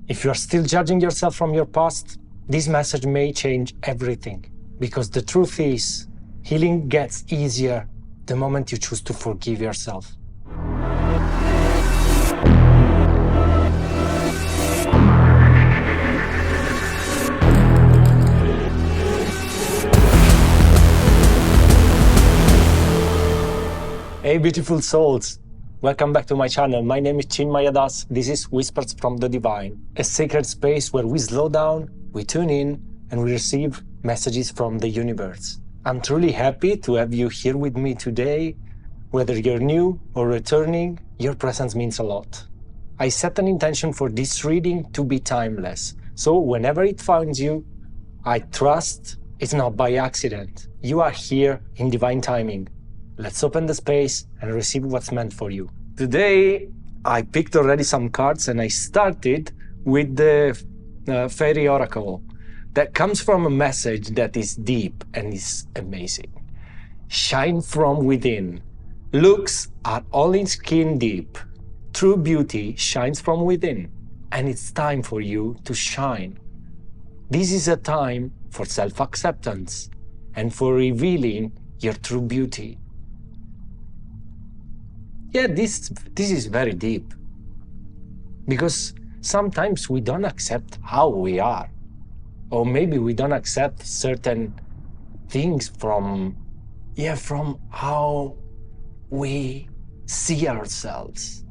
If you're still judging yourself from your past, this message may change everything. Because the truth is, healing gets easier the moment you choose to forgive yourself. Hey beautiful souls, welcome back to my channel. My name is Chinmaya Das. This is Whispers from the Divine, a sacred space where we slow down, we tune in, and we receive messages from the universe. I'm truly happy to have you here with me today. Whether you're new or returning, your presence means a lot. I set an intention for this reading to be timeless, so whenever it finds you, I trust it's not by accident. You are here in divine timing. Let's open the space and receive what's meant for you. Today, I picked already some cards and I started with the Fairy Oracle. That comes from a message that is deep and is amazing. Shine from within. Looks are only skin deep. True beauty shines from within. And it's time for you to shine. This is a time for self-acceptance and for revealing your true beauty. Yeah, this is very deep, because sometimes we don't accept how we are, or maybe we don't accept certain things from how we see ourselves.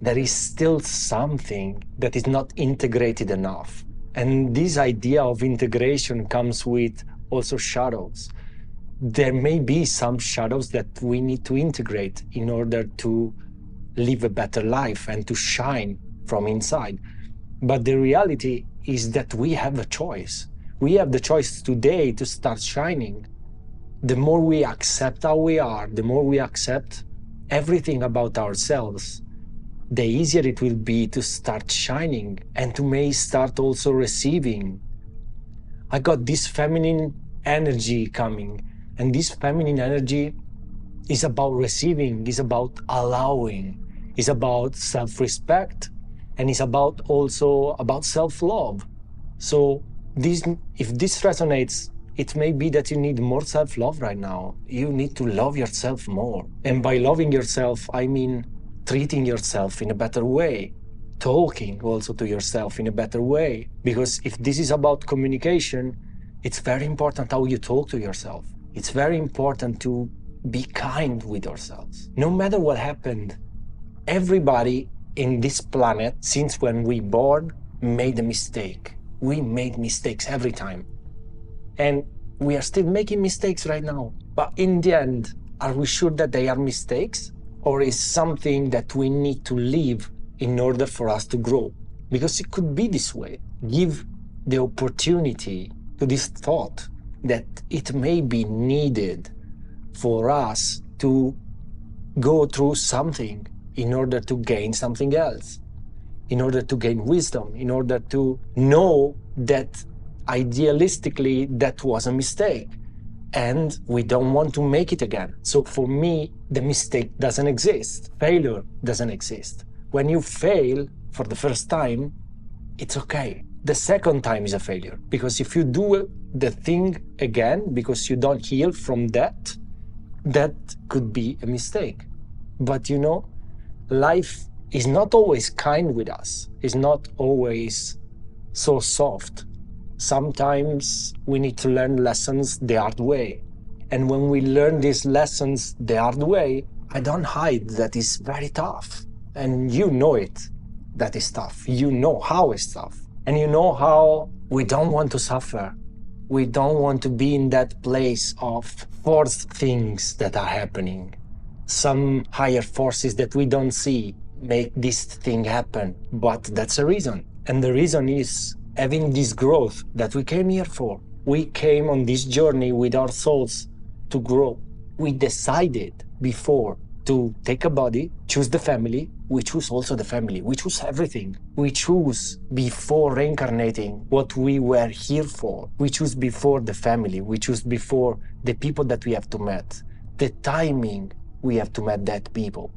There is still something that is not integrated enough. And this idea of integration comes with also shadows. There may be some shadows that we need to integrate in order to live a better life and to shine from inside. But the reality is that we have a choice. We have the choice today to start shining. The more we accept how we are, the more we accept everything about ourselves, the easier it will be to start shining and to may start also receiving. I got this feminine energy coming. And this feminine energy is about receiving, is about allowing, is about self-respect, and is about also about self-love. So if this resonates, it may be that you need more self-love right now. You need to love yourself more. And by loving yourself, I mean treating yourself in a better way, talking also to yourself in a better way. Because if this is about communication, it's very important how you talk to yourself. It's very important to be kind with ourselves. No matter what happened, everybody in this planet, since when we born, made a mistake. We made mistakes every time. And we are still making mistakes right now. But in the end, are we sure that they are mistakes? Or is something that we need to live in order for us to grow? Because it could be this way. Give the opportunity to this thought that it may be needed for us to go through something in order to gain something else, in order to gain wisdom, in order to know that idealistically that was a mistake and we don't want to make it again. So for me, the mistake doesn't exist. Failure doesn't exist. When you fail for the first time, it's okay. The second time is a failure, because if you do the thing again because you don't heal from that, that could be a mistake. But you know, life is not always kind with us. It's not always so soft. Sometimes we need to learn lessons the hard way. And when we learn these lessons the hard way, I don't hide that it's very tough. And you know it, that is tough. You know how it's tough. And you know how we don't want to suffer. We don't want to be in that place of forced things that are happening. Some higher forces that we don't see make this thing happen. But that's a reason. And the reason is having this growth that we came here for. We came on this journey with our souls to grow. We decided before to take a body, choose the family. We choose also the family. We choose everything. We choose before reincarnating what we were here for. We choose before the family. We choose before the people that we have to meet. The timing we have to meet that people.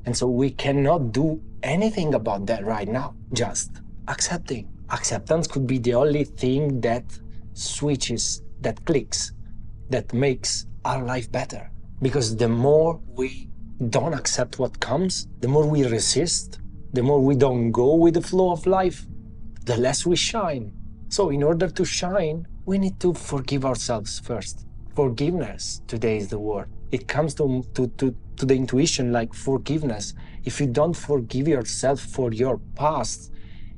And so we cannot do anything about that right now, just. accepting. Acceptance could be the only thing that switches, that clicks, that makes our life better. Because the more we don't accept what comes, the more we resist, the more we don't go with the flow of life, the less we shine. So in order to shine, we need to forgive ourselves first. Forgiveness, today is the word. It comes to the intuition like forgiveness. If you don't forgive yourself for your past,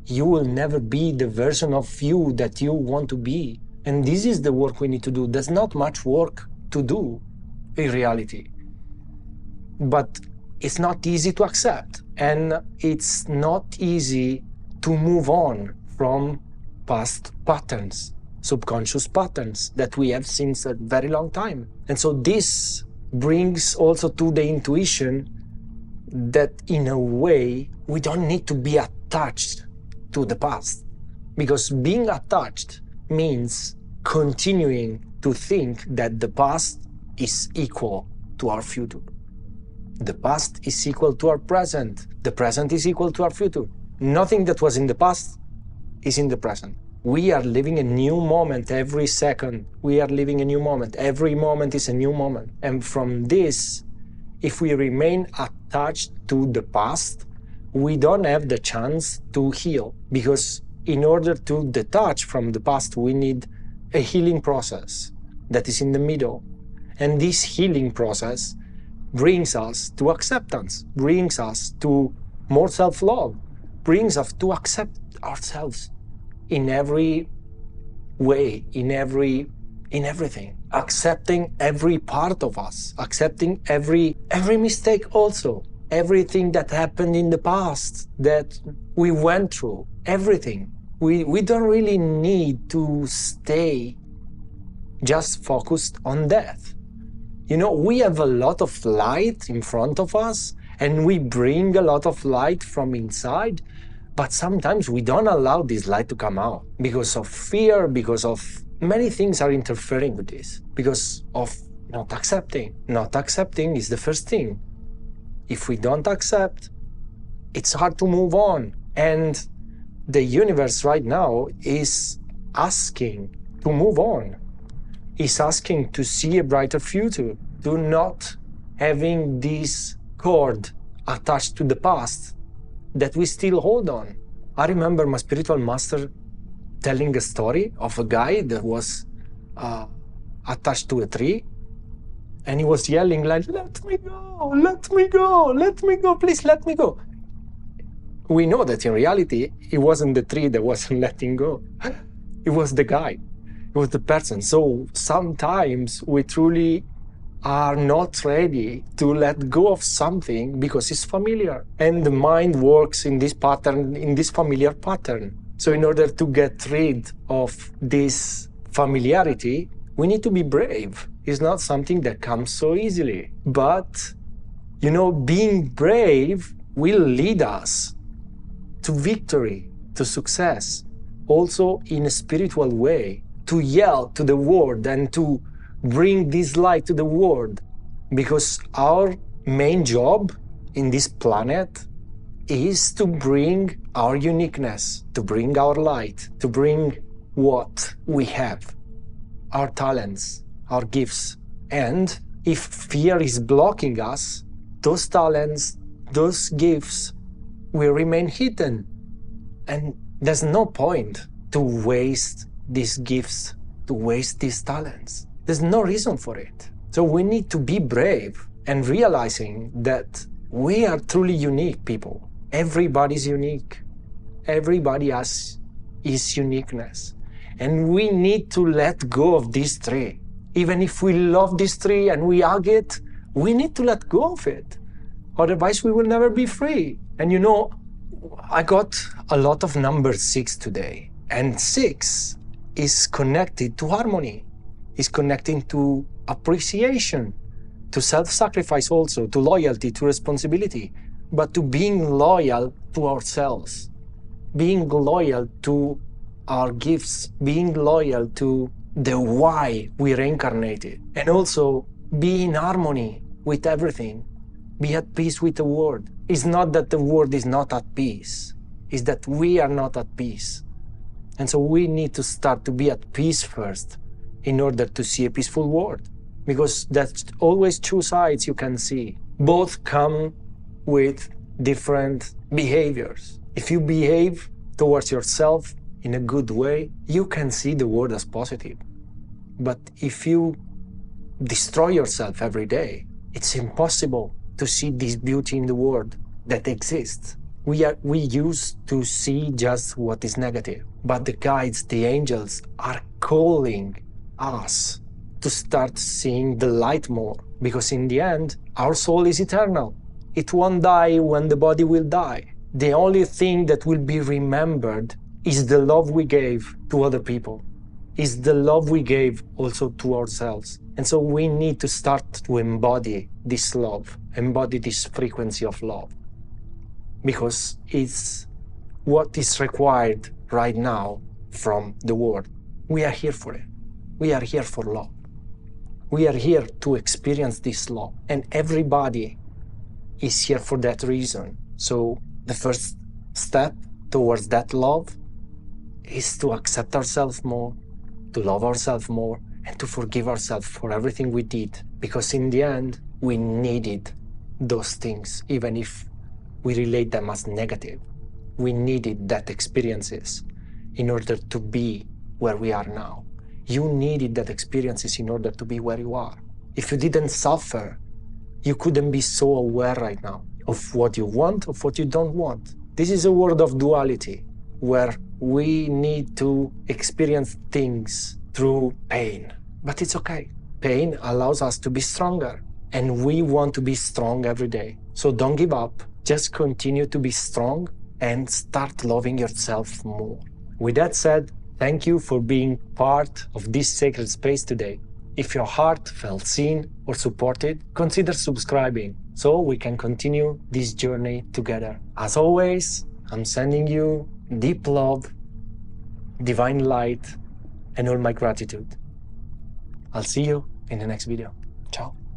you will never be the version of you that you want to be. And this is the work we need to do. There's not much work to do in reality. But it's not easy to accept. And it's not easy to move on from past patterns, subconscious patterns that we have since a very long time. And so this brings also to the intuition that in a way, we don't need to be attached to the past. Because being attached means continuing to think that the past is equal to our future. The past is equal to our present. The present is equal to our future. Nothing that was in the past is in the present. We are living a new moment every second. We are living a new moment. Every moment is a new moment. And from this, if we remain attached to the past, we don't have the chance to heal. Because in order to detach from the past, we need a healing process that is in the middle. And this healing process brings us to acceptance, brings us to more self-love, brings us to accept ourselves in every way, in everything, accepting every part of us, accepting every mistake also, everything that happened in the past that we went through, everything. We don't really need to stay just focused on death. You know, we have a lot of light in front of us, and we bring a lot of light from inside, but sometimes we don't allow this light to come out because of fear, because of many things are interfering with this, because of not accepting. Not accepting is the first thing. If we don't accept, it's hard to move on. And the universe right now is asking to move on. Is asking to see a brighter future, to not having this cord attached to the past that we still hold on. I remember my spiritual master telling a story of a guy that was attached to a tree, and he was yelling like, "Let me go, let me go, let me go, please let me go." We know that in reality, it wasn't the tree that wasn't letting go. It was the guy. It was the person. So sometimes we truly are not ready to let go of something because it's familiar. And the mind works in this pattern, in this familiar pattern. So in order to get rid of this familiarity, we need to be brave. It's not something that comes so easily. But, you know, being brave will lead us to victory, to success, also in a spiritual way, to yell to the world and to bring this light to the world. Because our main job in this planet is to bring our uniqueness, to bring our light, to bring what we have, our talents, our gifts. And if fear is blocking us, those talents, those gifts will remain hidden. And there's no point to waste these gifts, to waste these talents. There's no reason for it. So we need to be brave and realizing that we are truly unique people. Everybody's unique. Everybody has his uniqueness. And we need to let go of this tree. Even if we love this tree and we hug it, we need to let go of it. Otherwise, we will never be free. And you know, I got a lot of number 6 today. And 6 is connected to harmony. It's connecting to appreciation, to self-sacrifice also, to loyalty, to responsibility, but to being loyal to ourselves, being loyal to our gifts, being loyal to the why we reincarnated, and also be in harmony with everything, be at peace with the world. It's not that the world is not at peace. is that we are not at peace. And so we need to start to be at peace first in order to see a peaceful world. Because that's always two sides you can see. Both come with different behaviors. If you behave towards yourself in a good way, you can see the world as positive. But if you destroy yourself every day, it's impossible to see this beauty in the world that exists. We used to see just what is negative, but the guides, the angels, are calling us to start seeing the light more, because in the end, our soul is eternal. It won't die when the body will die. The only thing that will be remembered is the love we gave to other people, is the love we gave also to ourselves. And so we need to start to embody this love, embody this frequency of love, because it's what is required right now from the world. We are here for it. We are here for love. We are here to experience this love, and everybody is here for that reason. So the first step towards that love is to accept ourselves more, to love ourselves more, and to forgive ourselves for everything we did. Because in the end, we needed those things, even if we relate them as negative. We needed that experiences in order to be where we are now. You needed that experiences in order to be where you are. If you didn't suffer, you couldn't be so aware right now of what you want, of what you don't want. This is a world of duality, where we need to experience things through pain. But it's okay. Pain allows us to be stronger, and we want to be strong every day. So don't give up. Just continue to be strong and start loving yourself more. With that said, thank you for being part of this sacred space today. If your heart felt seen or supported, consider subscribing so we can continue this journey together. As always, I'm sending you deep love, divine light, and all my gratitude. I'll see you in the next video. Ciao.